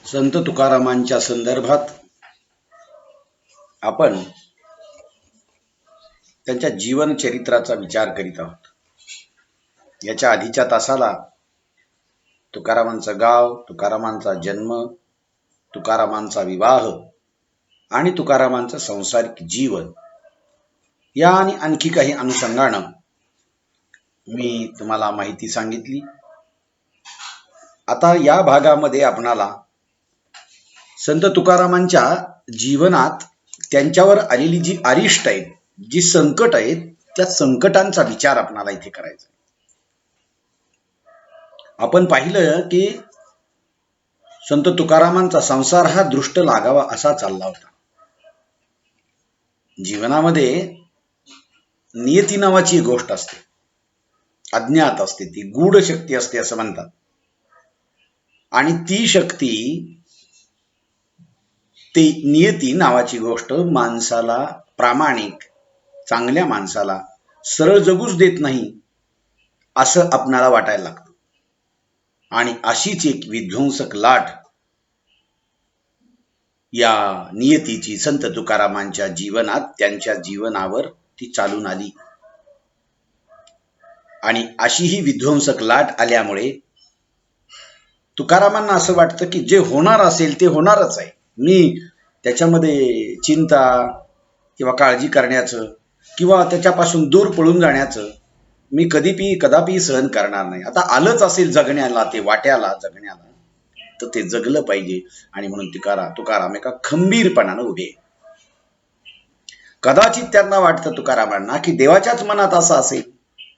संत तुकारामांच्या संदर्भात आपण त्यांच्या जीवन चरित्राचा विचार करीत आहोत. याच्या आधीच्या तासाला तुकारामांचं गाव, तुकारामांचा जन्म, तुकारामांचा विवाह आणि तुकारामांचं सांसारिक जीवन या आणि आणखी काही अनुषंगानं मी तुम्हाला माहिती सांगितली. आता या भागामध्ये आपणाला संत तुकारामांच्या जीवनात त्यांच्यावर आलेली जी अरिष्ट आहेत, जी संकट आहेत, त्या संकटांचा विचार आपणाला इथे करायचा. आपण पाहिलं की संत तुकारामांचा संसार हा दृष्ट लागावा असा चालला होता. जीवनामध्ये नियती नावाची गोष्ट असते, अज्ञात असते, ती गूढ शक्ती असते असं म्हणतात. आणि ती शक्ती, ती नियती नावाची गोष्ट माणसाला, प्रामाणिक चांगल्या माणसाला सरळ जगूच देत नाही असं आपणाला वाटायला लागतं. आणि अशीच एक विध्वंसक लाट या नियतीची संत तुकारामांच्या जीवनात, त्यांच्या जीवनावर ती चालून आली. आणि अशी ही विध्वंसक लाट आल्यामुळे तुकारामांना असं वाटतं की जे होणार असेल ते होणारच आहे. मी त्याच्यामध्ये चिंता किंवा काळजी करण्याचं किंवा त्याच्यापासून दूर पळून जाण्याचं मी कदापि सहन करणार नाही. आता आलंच असेल जगण्याला, ते वाट्याला जगण्याला, तर ते जगलं पाहिजे. आणि म्हणून तुकाराम एका खंबीरपणानं उभे. कदाचित त्यांना वाटतं तुकारामांना की देवाच्याच मनात असं असेल,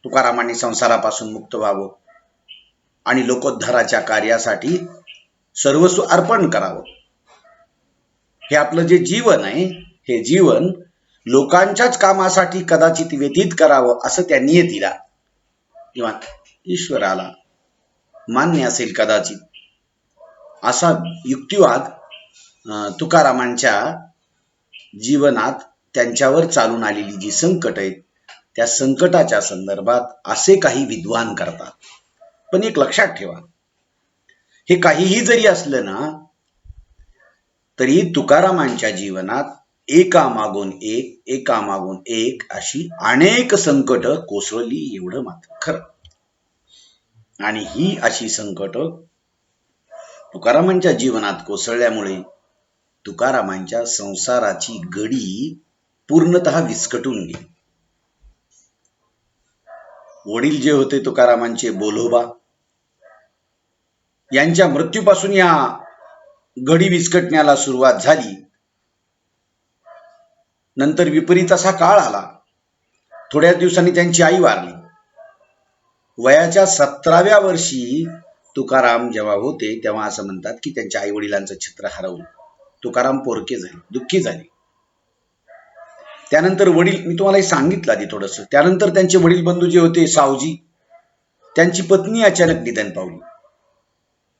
तुकारामांनी संसारापासून मुक्त व्हावं आणि लोकोद्धाराच्या कार्यासाठी सर्वस्व अर्पण करावं. हे आपलं जे जीवन आहे, हे जीवन लोकांच्याच कामासाठी कदाचित व्यतीत करावं असं त्या नियतीला किंवा ईश्वराला मान्य असेल कदाचित. असा युक्तिवाद तुकारामांच्या जीवनात त्यांच्यावर चालून आलेली जी संकट आहेत, त्या संकटाच्या संदर्भात असे काही विद्वान करतात. पण एक लक्षात ठेवा, हे काहीही जरी असलं ना, तरी तुकारामांच्या जीवनात एकामागून एक अशी अनेक संकट कोसळली, एवढं मात्र खरं. आणि ही अशी संकट तुकारामांच्या जीवनात कोसळल्यामुळे तुकारामांच्या संसाराची गडी पूर्णतः विस्कटून गेली. वडील जे होते तुकारामांचे, बोलोबा, यांच्या मृत्यूपासून या गडी विस्कटण्याला सुरुवात झाली. नंतर विपरीत असा काळ आला. थोड्याच दिवसांनी त्यांची आई वारली. वयाच्या 17व्या वर्षी तुकाराम जेव्हा होते, तेव्हा असं म्हणतात की त्यांच्या आई वडिलांचं छत्र हरवलं. तुकाराम पोरके झाले, दुःखी झाले. त्यानंतर वडील, मी तुम्हाला सांगितलं आधी थोडंसं, त्यानंतर त्यांचे वडील बंधू जे होते सावजी, त्यांची पत्नी अचानक निधन पावली.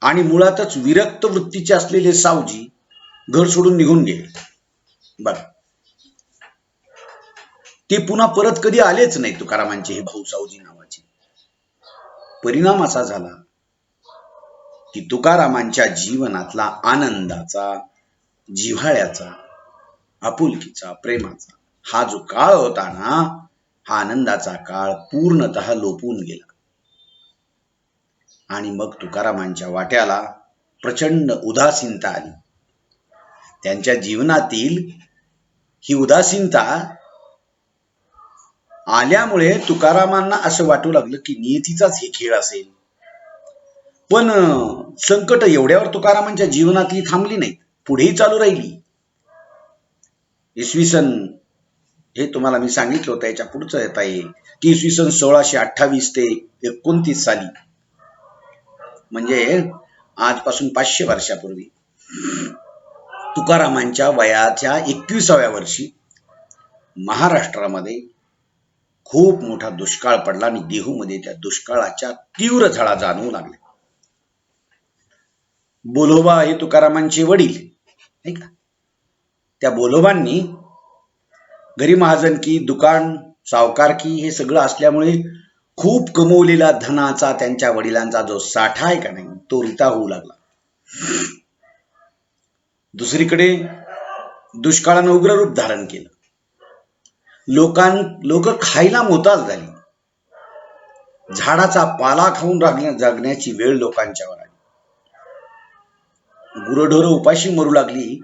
आणि मुळातच विरक्त वृत्तीचे असलेले सावजी घर सोडून निघून गेले. बघा, ते पुन्हा परत कधी आलेच नाही तुकारामांचे हे भाऊ सावजी नावाचे. परिणाम असा झाला की तुकारामांच्या जीवनातला आनंदाचा, जिव्हाळ्याचा, आपुलकीचा, प्रेमाचा हा जो काळ होता ना, हा आनंदाचा काळ पूर्णतः लोपून गेला. आणि मग तुकारामांच्या वाट्याला प्रचंड उदासीनता आली. त्यांच्या जीवनातील ही उदासीनता आल्यामुळे तुकारामांना असं वाटू लागलं की नियतीचाच हे खेळ असेल. पण संकट एवढ्यावर तुकारामांच्या जीवनातली थांबली नाहीत, पुढेही चालू राहिली. इसवी सन, हे तुम्हाला मी सांगितलं होतं, याच्या पुढचं येत आहे की इसवी सन 1628 ते 29 साली, म्हणजे आजपासून 500 वर्षापूर्वी, तुकारामांच्या वयाच्या 21व्या वर्षी महाराष्ट्रामध्ये खूप मोठा दुष्काळ पडला. आणि देहूमध्ये त्या दुष्काळाच्या तीव्र झळा जाणवू लागल्या. बोलोबा हे तुकारामांचे वडील, नाही का, त्या बोलोबांनी घरी महाजनकी, दुकान, सावकारकी हे सगळं असल्यामुळे खूप कमवलेला धनाचा त्यांच्या वडिलांचा जो साठा आहे का नाही, तो रिता होऊ लागला. दुसरीकडे दुष्काळानं उग्र रूप धारण केलं. लोक खायला मोताज झाली. झाडाचा पाला खाऊन जगण्याची वेळ लोकांच्यावर आली. गुरढोरं उपाशी मरू लागली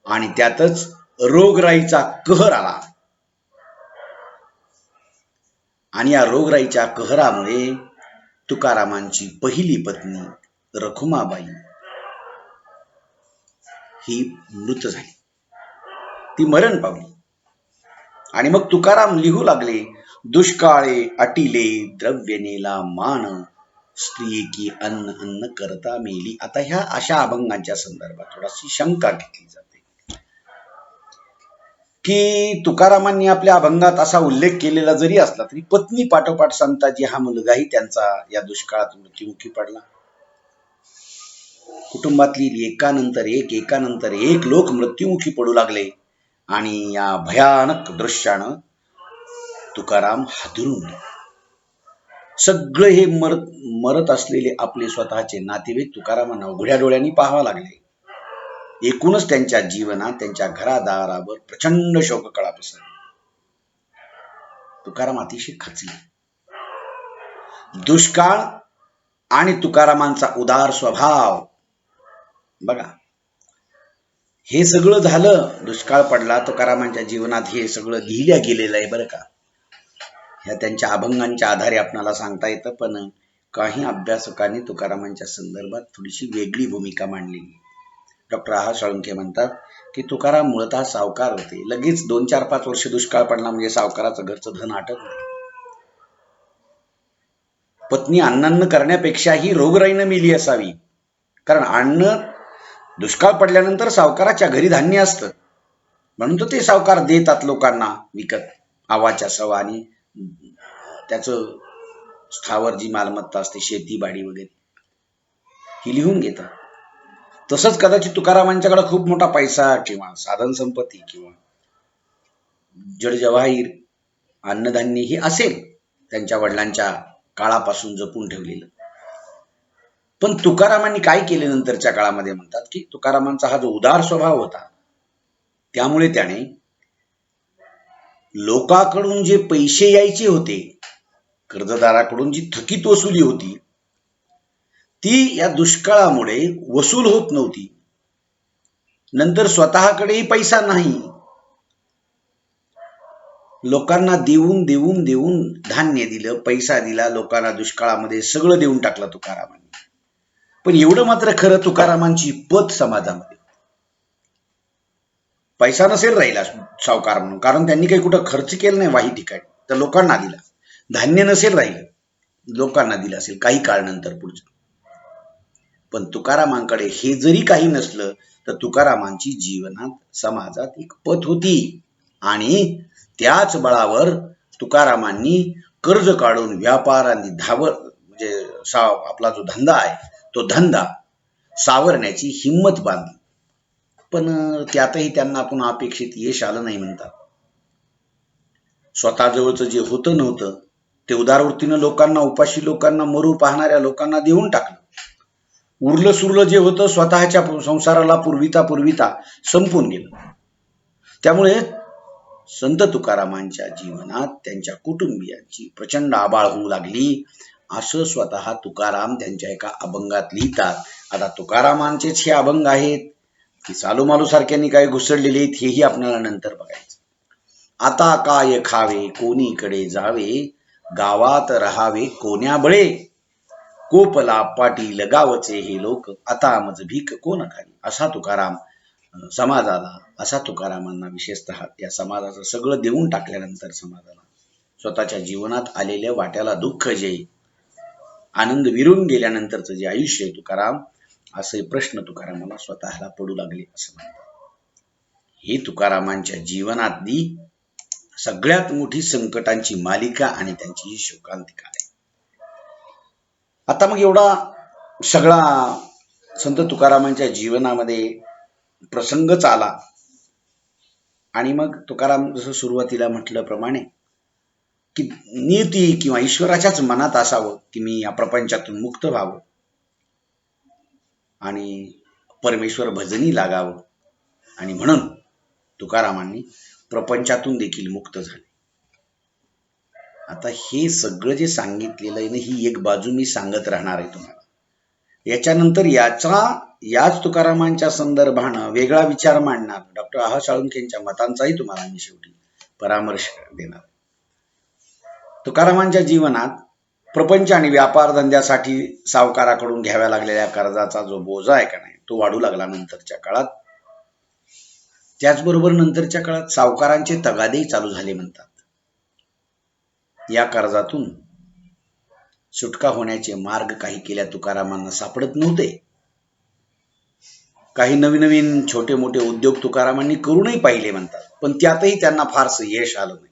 आणि त्यातच रोगराईचा कहर आला. आणि या रोगराईच्या कहरामुळे तुकारामांची पहिली पत्नी रखुमाबाई ही मृत झाली. ती मरण पावली. आणि मग तुकाराम लिहू लागले, दुष्काळे अटिले द्रव्य नेला मान, स्त्री की अन्न अन्न करता मेली. आता ह्या अशा अभंगांच्या संदर्भात थोडीशी शंका घेतली जाते की तुकारामांनी आपल्या अभंगात असा उल्लेख केलेला जरी असला तरी पत्नी पाठोपाठ संताजी हा मुलगाही त्यांचा या दुष्काळात मृत्युमुखी पडला. कुटुंबातली एकानंतर एक लोक मृत्युमुखी पडू लागले आणि या भयानक दृश्यानं तुकाराम हादरून गेले. सगळे हे मरत असलेले आपले स्वतःचे नातेवाईक तुकारामांना उघड्या डोळ्यांनी पाहावा लागले. एकूणच त्यांच्या जीवनात त्यांच्या घरादारावर प्रचंड शोककळा पसरली. तुकाराम अतिशय खचले. दुष्काळ आणि तुकारामांचा उदार स्वभाव बघा, हे सगळं झालं. दुष्काळ पडला, तुकारामांच्या जीवनात हे सगळं लिहिल्या गेलेलं आहे बरं का. ह्या त्यांच्या अभंगांच्या आधारे आपल्याला सांगता येतं. पण काही अभ्यासकांनी तुकारामांच्या संदर्भात थोडीशी वेगळी भूमिका मांडलेली. डॉक्टर आहा साळुंखे म्हणतात की तुकाराम मूळतः सावकार होते. लगेच 2-4-5 वर्ष दुष्काळ पडला म्हणजे सावकाराचं घरचं धन आटत नाही. पत्नी अन्नान्न करण्यापेक्षाही रोगराईनं मेली असावी. कारण अन्न दुष्काळ पडल्यानंतर सावकाराच्या घरी धान्य असतं, म्हणून तर ते सावकार देतात लोकांना विकत आवाच्या सवा. आणि त्याचं स्थावर जी मालमत्ता असते, शेती बाडी वगैरे, ही लिहून घेतात. तसंच कदाचित तुकारामांच्याकडे खूप मोठा पैसा किंवा साधन संपत्ती किंवा जडजवाहीर अन्नधान्य हे असेल त्यांच्या वडिलांच्या काळापासून जपून ठेवलेलं. पण तुकारामांनी काय केले नंतरच्या काळामध्ये म्हणतात की तुकारामांचा हा जो उदार स्वभाव होता, त्यामुळे त्याने लोकांकडून जे पैसे यायचे होते, कर्जदाराकडून जी थकीत वसुली होती, ती या दुष्काळामुळे वसूल होत नव्हती. नंतर स्वतःकडेही पैसा नाही, लोकांना देऊन देऊन देऊन धान्य दिलं, पैसा दिला लोकांना. दुष्काळामध्ये सगळं देऊन टाकलं तुकारामांनी. पण एवढं मात्र खरं, तुकारामांची पत समाजामध्ये पैसा नसेल राहिला सावकार म्हणून, कारण त्यांनी काही कुठं खर्च केलं नाही वाही ठिकाणी, तर लोकांना दिला. धान्य नसेल राहिलं, लोकांना दिलं असेल काही काळ नंतर पुढचं. पण तुकारामांकडे हे जरी काही नसलं तर तुकारामांची जीवनात समाजात एक पत होती. आणि त्याच बळावर तुकारामांनी कर्ज काढून व्यापारांनी म्हणजे आपला जो धंदा आहे तो धंदा सावरण्याची हिंमत बांधली. पण त्यातही त्यांना पुन्हा अपेक्षित यश आलं नाही म्हणतात. स्वतःजवळचं जे होतं नव्हतं ते उदारवृत्तीनं लोकांना, उपाशी लोकांना, मरू पाहणाऱ्या लोकांना देऊन टाकलं. उरलं सुरलं जे होतं स्वतःच्या संसाराला पुरविता संपून गेलं. त्यामुळे संत तुकारामांच्या जीवनात त्यांच्या कुटुंबियांची प्रचंड आबाळ होऊ लागली, असं स्वतः तुकाराम त्यांच्या एका अभंगात लिहितात. आता तुकारामांचेच हे अभंग आहेत की सालूमालू सारख्यांनी काय घुसळलेले आहेत, हेही आपल्याला नंतर बघायचं. आता काय खावे कोणीकडे जावे, गावात राहावे कोण्या बळे, कोपला पाटी लगावचे हे लोक, आता मज भीक कोण खाली. असा तुकाराम समाजाला, असा तुकारामांना विशेषतः या समाजाचं सगळं देऊन टाकल्यानंतर समाजाला स्वतःच्या जीवनात आलेल्या वाट्याला दुःख, जे आनंद विरून गेल्यानंतरचं जे आयुष्य आहे तुकाराम, असे प्रश्न तुकारामाला स्वतःला पडू लागले असं म्हणतात. ही तुकारामांच्या जीवनातली सगळ्यात मोठी संकटांची मालिका आणि त्यांची ही शोकांतिका आहे. आता मग एवढा सगळा संत तुकारामांच्या जीवनामध्ये प्रसंगच आला आणि मग तुकाराम जसं सुरुवातीला म्हटल्याप्रमाणे की नियती किंवा ईश्वराच्याच मनात असावं की मी या प्रपंचातून मुक्त व्हावं आणि परमेश्वर भजनी लागावं, आणि म्हणून तुकारामांनी प्रपंचातून देखील मुक्त झाले. आता हे सगळं जे सांगितलेलं आहे ना, ही एक बाजू मी सांगत राहणार आहे तुम्हाला. याच्यानंतर याच तुकारामांच्या संदर्भानं वेगळा विचार मांडणार डॉक्टर आह साळुंखेंच्या मतांचाही तुम्हाला मी शेवटी परामर्श देणार. तुकारामांच्या जीवनात प्रपंच आणि व्यापार धंद्यासाठी सावकाराकडून घ्याव्या लागलेल्या कर्जाचा जो बोजा आहे का नाही, तो वाढू लागला नंतरच्या काळात. त्याचबरोबर नंतरच्या काळात सावकारांचे तगादेही चालू झाले म्हणतात. या कर्जातून सुटका होण्याचे मार्ग काही केल्या तुकारामांना सापडत नव्हते. काही नवीन नवीन छोटे मोठे उद्योग तुकारामांनी करूनही पाहिले म्हणतात, पण त्यातही त्यांना फारसं यश आलं नाही.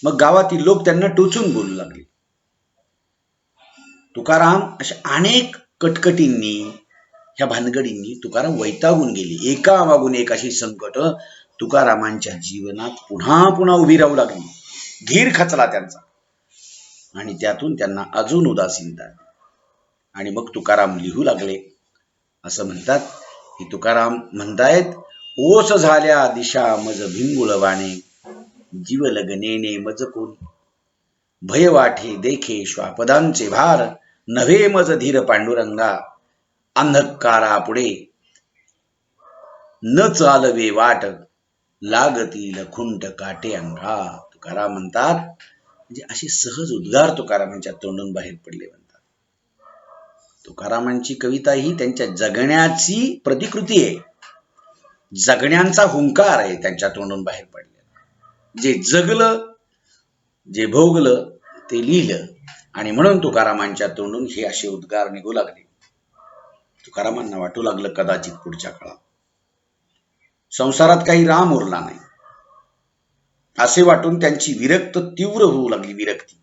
मग गावातील लोक त्यांना टोचून बोलू लागले. तुकाराम अशा अनेक कटकटींनी, ह्या भानगडींनी तुकाराम वैतागून गेले. एका मागून एक अशी संकट तुकारामांच्या जीवनात पुन्हा पुन्हा उभी राहू लागली. धीर खचला त्यांचा, आणि त्यातून त्यांना अजून उदासीनता आली. आणि मग तुकाराम लिहू लागले. असं म्हणतात की तुकाराम म्हणतायत, ओस झाल्या दिशा मज भिंगुळवाणे, जीव लगनेने मज कोणी, भय वाटे देखे श्वापदांचे भार, नव्हे मज धीर पांडुरंगा, अंधकारा पुढे न चालवे वाट, लागतील खुंट काटे अंगा. तुकाराम म्हणतात, म्हणजे असे सहज उद्गार तुकारामांच्या तोंडून बाहेर पडले म्हणतात. तुकारामांची कविता ही त्यांच्या जगण्याची प्रतिकृती आहे. जगण्याचा हुंकार आहे त्यांच्या तोंडून बाहेर पडलेला. जे जगलं, जे भोगलं ते लिहिलं, आणि म्हणून तुकारामांच्या तोंडून हे असे उद्गार निघू लागले. तुकारामांना वाटू लागलं कदाचित पुढच्या काळात संसारात काही राम उरला नाही, असे वाटून त्यांची विरक्त तीव्र होऊ लागली. विरक्ती,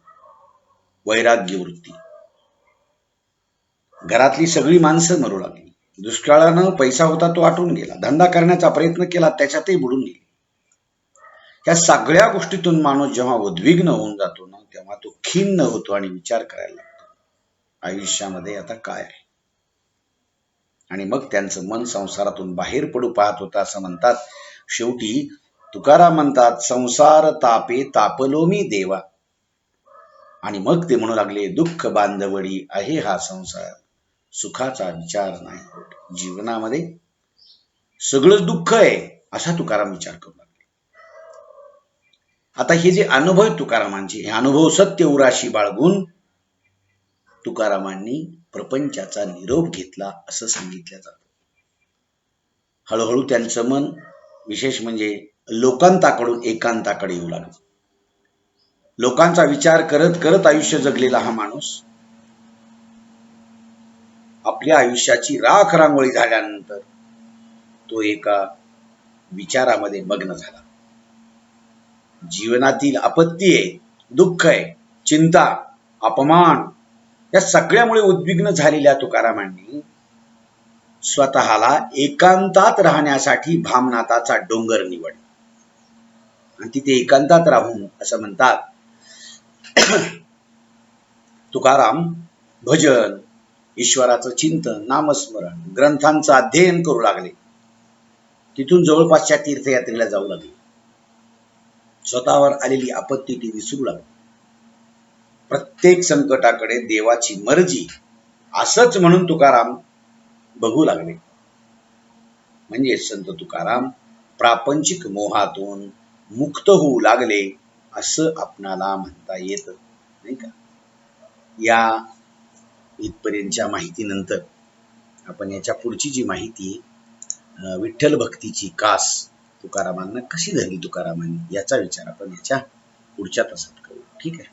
वैराग्य वृत्ती. घरातली सगळी माणसं मरू लागली. दुष्काळानं पैसा होता तो आटून गेला. धंदा करण्याचा प्रयत्न केला, त्याच्यातही बुडून गेले. या सगळ्या गोष्टीतून माणूस जेव्हा उद्विग्न होऊन जातो ना, तेव्हा तो खिन्न होतो आणि विचार करायला लागतो, आयुष्यामध्ये आता काय आहे. आणि मग त्यांचं मन संसारातून बाहेर पडू पाहत होतं असं म्हणतात. शेवटी तुकाराम म्हणतात, संसार तापे तापलो मी देवा. आणि मग ते म्हणू लागले, दुःख बांधवडी आहे हा संसार, सुखाचा विचार नाही होत. जीवनामध्ये सगळं दुःख आहे असा तुकाराम विचार करू लागले. आता हे जे अनुभव तुकारामांचे, हे अनुभव सत्य उराशी बाळगून तुकारामांनी प्रपंचाचा निरोप घेतला असं सांगितलं जातं. हळूहळू त्यांचं मन, विशेष म्हणजे लोकांताकडून एकांताकडे येऊ लागलं. लोकांचा विचार करत करत आयुष्य जगलेला हा माणूस आपल्या आयुष्याची राख रांगोळी झाल्यानंतर तो एका विचारामध्ये मग्न झाला. जीवनातील आपत्ती आहे, दुःख आहे, चिंता, अपमान, या सगळ्यामुळे उद्विग्न झालेल्या तुकारामांनी स्वतःला एकांतात राहण्यासाठी भामनाथाचा डोंगर निवडला. आणि तिथे एकांतात राहून असं म्हणतात, तुकाराम भजन, ईश्वराचं चिंतन, नामस्मरण, ग्रंथांचं अध्ययन करू लागले. तिथून जवळपासच्या तीर्थयात्रेला जाऊ लागले. स्वतःवर आलेली आपत्ती ती विसरू लागली. प्रत्येक संकटाकडे देवाची मर्जी असंच म्हणून तुकाराम बघू लागले. म्हणजे संत तुकाराम प्रापंचिक मोहातून मुक्त होऊ लागले असं आपणाला म्हणता येत, नाही का. या इथपर्यंतच्या माहितीनंतर आपण याच्या पुढची जी माहिती, विठ्ठल भक्तीची कास तुकारामांना कशी धरली तुकारामांनी, याचा विचार आपण याच्या पुढच्या तासात करू. ठीक आहे.